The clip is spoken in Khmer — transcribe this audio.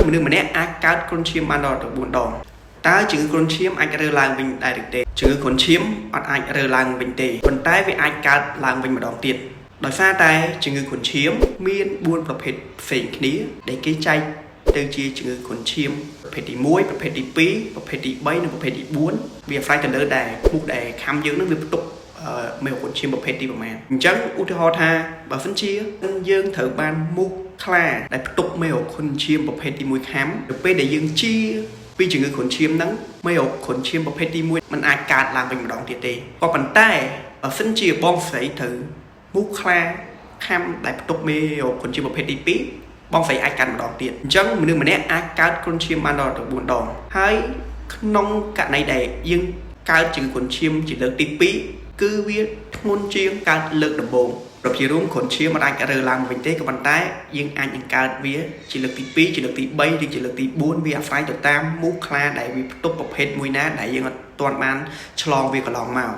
មនុស្សម្នាក់អាចកើតគ្រុនឈាមបានដល់9 ដងតើជំងឺគ្រុនឈាមអាចរើឡើងវិញដែរឬទេជំងឺគ្រុនឈាមអត់អាចរើឡើងវិញទេប៉ុន្តែវាអាចកើតឡើងវិញម្ដងទៀតដោយសារតែជំងឺគ្រុនឈាមមាន4ប្រភេទផ្សេងគ្នាដែលគេចែកទៅជាជំងឺគ្រុនឈាមប្រភេទទី1ប្រភេទទី2ប្រភេទទី3និងប្រភេទទី4វាអាស្រ័យទៅលើដែលមុខដែលខំយើងនឹងវាផ្ទុកមេរោគគ្រុនឈាមប្រភេទទីប្រមាណអញ្ចឹងឧទាហរណ៍ថាបើសិនជាយើងត្រូវបានមូសខ្លាដែលផ្ទុកមេរោគគ្រុនឈាមប្រភេទទី1ខាំទៅពេលដែលយើងជាពីជំងឺគ្រុនឈាមហ្នឹងមេរោគគ្រុនឈាមប្រភេទទី1มันអាចកើតឡើងវិញម្ដងទៀតទេក៏ប៉ុន្តែបើសិនជាបងស្រីត្រូវមូសខ្លាខាំដែលផ្ទុកមេរោគគ្រុនឈាមប្រភេទទី2បងស្រីអាចកើតម្ដងទៀតអញ្ចឹងមនុស្សម្នាក់អាចកើតគ្រុនឈាមបានដល់9 ដងហើយក្នុងករណីដែលយើងកើតជំងឺគ្រុនឈាមជាលើកទី2គឺវាធ្ងន់ជាងកើតលើកដំបូងជារួមគ្រុនឈាមអាចរើឡើងវិញទេក៏ប៉ុន្តែយើងអាចនឹងកើតវាជាលើកទី2ជាលើកទី3ឬជាលើកទី4វាអាស្រ័យទៅតាមមូសខ្លាដែលវាផ្ទុកប្រភេទមួយណាដែលយើងអត់ទាន់បានឆ្លងវាកន្លងមក